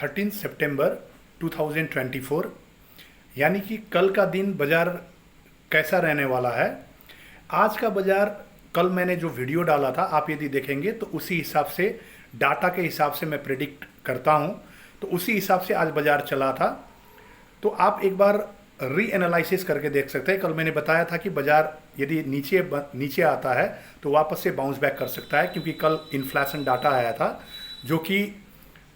13 सितंबर 2024 यानी कि कल का दिन बाज़ार कैसा रहने वाला है। आज का बाज़ार कल मैंने जो वीडियो डाला था आप यदि देखेंगे तो उसी हिसाब से डाटा के हिसाब से मैं प्रेडिक्ट करता हूं, तो उसी हिसाब से आज बाज़ार चला था। तो आप एक बार री एनालिसिस करके देख सकते हैं। कल मैंने बताया था कि बाज़ार यदि नीचे आता है तो वापस से बाउंस बैक कर सकता है, क्योंकि कल इन्फ्लेशन डाटा आया था जो कि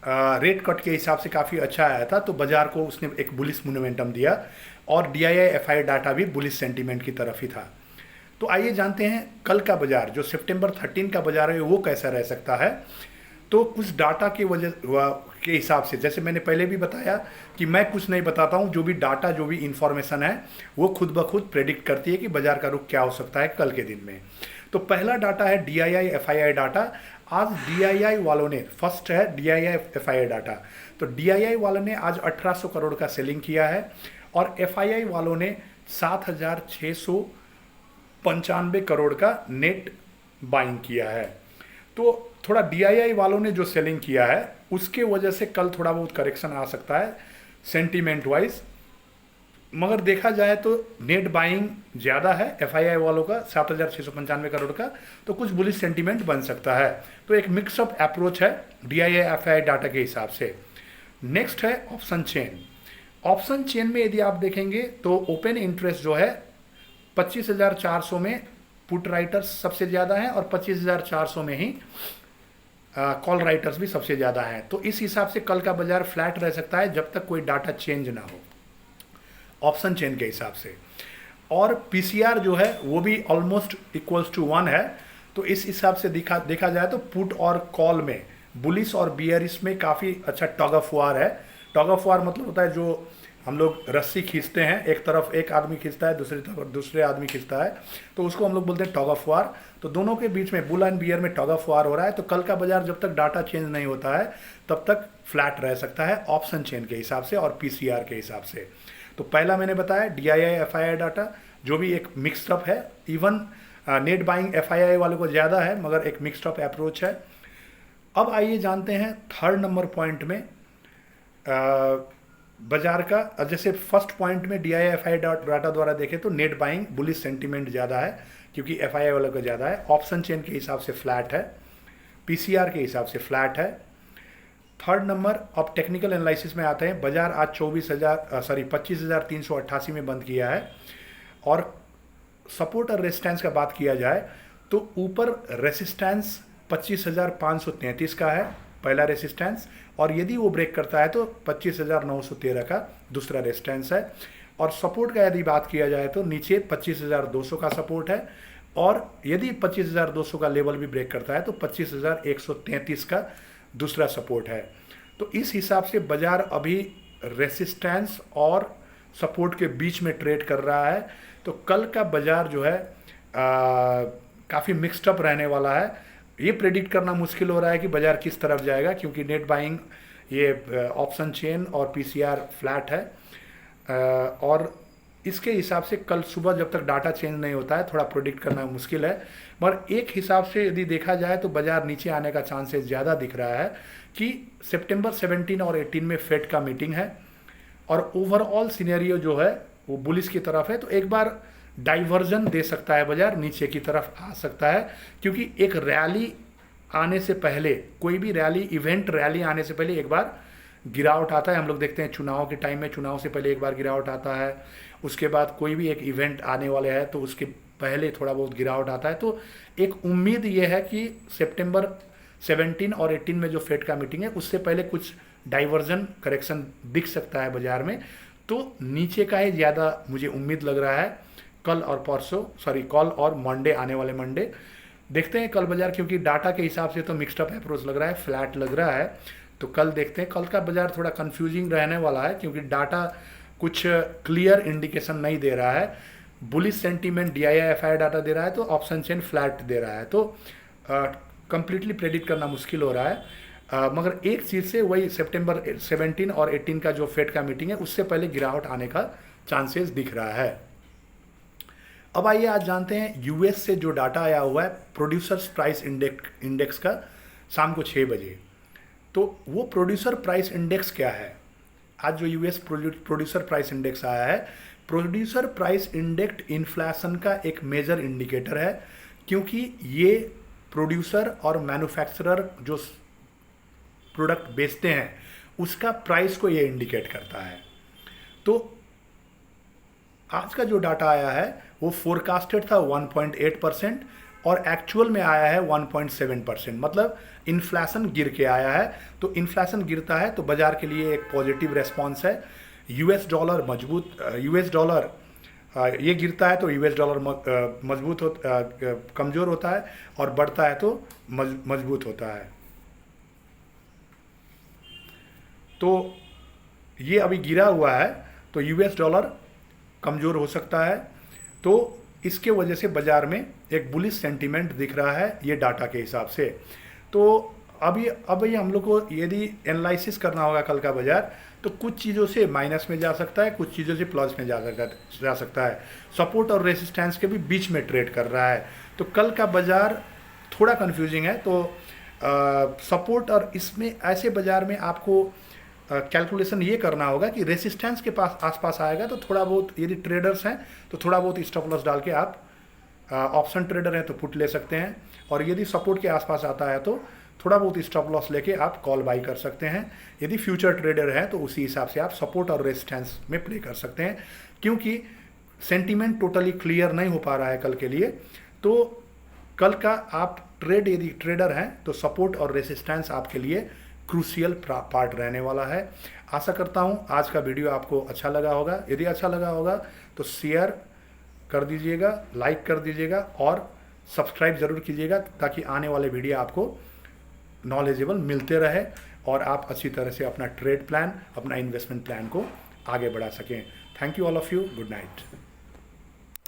रेट कट के हिसाब से काफ़ी अच्छा आया था, तो बाज़ार को उसने एक बुलिश मोमेंटम दिया और DII FI डाटा भी बुलिश सेंटीमेंट की तरफ ही था। तो आइए जानते हैं कल का बाज़ार जो सितंबर 13 का बाज़ार है वो कैसा रह सकता है। तो कुछ डाटा के के हिसाब से, जैसे मैंने पहले भी बताया कि मैं कुछ नहीं बताता हूँ, जो भी डाटा जो भी इंफॉर्मेशन है वो खुद ब खुद प्रेडिक्ट करती है कि बाज़ार का रुख क्या हो सकता है कल के दिन में। तो पहला डाटा है DII FII डाटा। आज DII वालों ने, फर्स्ट है DII FII डाटा, तो DII वालों ने आज 1800 करोड़ का सेलिंग किया है और FII वालों ने 7695 करोड़ का नेट बाइंग किया है। तो थोड़ा DII वालों ने जो सेलिंग किया है उसके वजह से कल थोड़ा बहुत करेक्शन आ सकता है सेंटीमेंट वाइज, मगर देखा जाए तो नेट बाइंग ज़्यादा है FII वालों का 7695 करोड़ का, तो कुछ बुलिश सेंटीमेंट बन सकता है। तो एक मिक्सअप अप्रोच है DII FII डाटा के हिसाब से। नेक्स्ट है ऑप्शन चेन। ऑप्शन चेन में यदि आप देखेंगे तो ओपन इंटरेस्ट जो है 25,400 में पुट राइटर्स सबसे ज़्यादा हैं और 25,400 में ही कॉल राइटर्स भी सबसे ज़्यादा हैं। तो इस हिसाब से कल का बाज़ार फ्लैट रह सकता है जब तक कोई डाटा चेंज ना हो ऑप्शन चेन के हिसाब से। और PCR जो है वो भी ऑलमोस्ट इक्वल्स टू 1 है। तो इस हिसाब से देखा जाए तो पुट और कॉल में, बुलिश और बियरिश में काफ़ी अच्छा टग ऑफ वार है। टग ऑफ वार मतलब होता है जो हम लोग रस्सी खींचते हैं, एक तरफ एक आदमी खींचता है, दूसरी तरफ दूसरे आदमी खींचता है, तो उसको हम लोग बोलते हैं टग ऑफ वार। तो दोनों के बीच में बुल एंड बियर में टग ऑफ वार हो रहा है। तो कल का बाजार जब तक डाटा चेंज नहीं होता है तब तक फ्लैट रह सकता है ऑप्शन चेन के हिसाब से और PCR के हिसाब से। तो पहला मैंने बताया DII FII डाटा जो भी एक मिक्सअप है, इवन नेट बाइंग FII वालों को ज़्यादा है मगर एक मिक्सअप अप्रोच है। अब आइए जानते हैं थर्ड नंबर पॉइंट में बाजार का। जैसे फर्स्ट पॉइंट में DII FII डाटा द्वारा देखें तो नेट बाइंग बुलिश सेंटीमेंट ज़्यादा है क्योंकि FII वालों का ज़्यादा है। ऑप्शन चेन के हिसाब से फ्लैट है, PCR के हिसाब से फ्लैट है। थर्ड नंबर, अब टेक्निकल एनालिसिस में आते हैं। बाजार आज 25,388 में बंद किया है और सपोर्ट और रेजिस्टेंस का बात किया जाए तो ऊपर रेजिस्टेंस 25,533 का है पहला रेजिस्टेंस, और यदि वो ब्रेक करता है तो 25,913 का दूसरा रेजिस्टेंस है। और सपोर्ट का यदि बात किया जाए तो नीचे 25,200 का सपोर्ट है, और यदि 25,200 का लेवल भी ब्रेक करता है तो 25,133 का दूसरा सपोर्ट है। तो इस हिसाब से बाजार अभी रेसिस्टेंस और सपोर्ट के बीच में ट्रेड कर रहा है। तो कल का बाजार जो है काफ़ी मिक्स्ड अप रहने वाला है। ये प्रेडिक्ट करना मुश्किल हो रहा है कि बाजार किस तरफ जाएगा, क्योंकि नेट बाइंग ये ऑप्शन चेन और PCR फ्लैट है और इसके हिसाब से कल सुबह जब तक डाटा चेंज नहीं होता है थोड़ा प्रेडिक्ट करना मुश्किल है। मगर एक हिसाब से यदि देखा जाए तो बाजार नीचे आने का चांसेस ज़्यादा दिख रहा है कि सितंबर 17 और 18 में फेड का मीटिंग है और ओवरऑल सिनेरियो जो है वो बुलिश की तरफ है। तो एक बार डाइवर्जन दे सकता है बाजार, नीचे की तरफ आ सकता है, क्योंकि एक रैली आने से पहले, कोई भी रैली इवेंट रैली आने से पहले एक बार गिरावट आता है। हम लोग देखते हैं चुनाव के टाइम में, चुनाव से पहले एक बार गिरावट आता है, उसके बाद कोई भी एक इवेंट आने वाले हैं तो उसके पहले थोड़ा बहुत गिरावट आता है। तो एक उम्मीद ये है कि सितंबर 17 और 18 में जो फेड का मीटिंग है उससे पहले कुछ डाइवर्जन करेक्शन दिख सकता है बाजार में। तो नीचे का ही ज़्यादा मुझे उम्मीद लग रहा है कल और कल और मंडे, आने वाले मंडे देखते हैं कल बाजार, क्योंकि डाटा के हिसाब से तो मिक्स्ड अप अप्रोच लग रहा है, फ्लैट लग रहा है। तो कल देखते हैं। कल का बाजार थोड़ा कंफ्यूजिंग रहने वाला है क्योंकि डाटा कुछ क्लियर इंडिकेशन नहीं दे रहा है। Bullish sentiment DII FII data दे रहा है तो ऑप्शन चेन फ्लैट दे रहा है, तो कंप्लीटली प्रेडिक्ट करना मुश्किल हो रहा है। मगर एक चीज़ से वही सितंबर 17 और 18 का जो फेड का मीटिंग है उससे पहले गिरावट आने का चांसेस दिख रहा है। अब आइए आज जानते हैं US से जो डाटा आया हुआ है प्रोड्यूसर्स प्राइस इंडेक्स का शाम को 6 बजे। तो वो प्रोड्यूसर प्राइस इंडेक्स क्या है? आज जो यूएस प्रोड्यूसर प्राइस इंडेक्स आया है, प्रोड्यूसर प्राइस इंडेक्स इन्फ्लेशन का एक मेजर इंडिकेटर है, क्योंकि ये प्रोड्यूसर और मैन्युफैक्चरर जो प्रोडक्ट बेचते हैं उसका प्राइस को ये इंडिकेट करता है। तो आज का जो डाटा आया है वो फोरकास्टेड था 1.8% और एक्चुअल में आया है 1.7%, मतलब इन्फ्लेशन गिर के आया है। तो इन्फ्लेशन गिरता है तो बाजार के लिए एक पॉजिटिव रेस्पॉन्स है। यूएस डॉलर ये गिरता है तो यूएस डॉलर मजबूत कमज़ोर होता है, और बढ़ता है तो मजबूत होता है। तो ये अभी गिरा हुआ है तो यूएस डॉलर कमज़ोर हो सकता है। तो इसके वजह से बाज़ार में एक बुलिश सेंटीमेंट दिख रहा है ये डाटा के हिसाब से। तो अभी हम लोग को यदि एनालिसिस करना होगा कल का बाज़ार, तो कुछ चीज़ों से माइनस में जा सकता है, कुछ चीज़ों से प्लस में जा सकता है। सपोर्ट और रेसिस्टेंस के भी बीच में ट्रेड कर रहा है। तो कल का बाज़ार थोड़ा कंफ्यूजिंग है। तो सपोर्ट और इसमें ऐसे बाज़ार में आपको कैलकुलेशन ये करना होगा कि रेसिस्टेंस के पास आसपास आएगा तो थोड़ा बहुत, यदि ट्रेडर्स हैं तो थोड़ा बहुत स्टॉप लॉस डाल के आप, ऑप्शन ट्रेडर हैं तो पुट ले सकते हैं, और यदि सपोर्ट के आसपास आता है तो थोड़ा बहुत स्टॉप लॉस लेके आप कॉल बाई कर सकते हैं। यदि फ्यूचर ट्रेडर हैं तो उसी हिसाब से आप सपोर्ट और रेजिस्टेंस में प्ले कर सकते हैं, क्योंकि सेंटीमेंट टोटली क्लियर नहीं हो पा रहा है कल के लिए। तो कल का आप यदि ट्रेडर हैं तो सपोर्ट और रेजिस्टेंस आपके लिए क्रूशियल पार्ट रहने वाला है। आशा करता हूं आज का वीडियो आपको अच्छा लगा होगा। यदि अच्छा लगा होगा तो शेयर कर दीजिएगा, लाइक कर दीजिएगा और सब्सक्राइब ज़रूर कीजिएगा, ताकि आने वाले वीडियो आपको नॉलेजेबल मिलते रहे और आप अच्छी तरह से अपना ट्रेड प्लान, अपना इन्वेस्टमेंट प्लान को आगे बढ़ा सकें। Thank you all of you. Good night.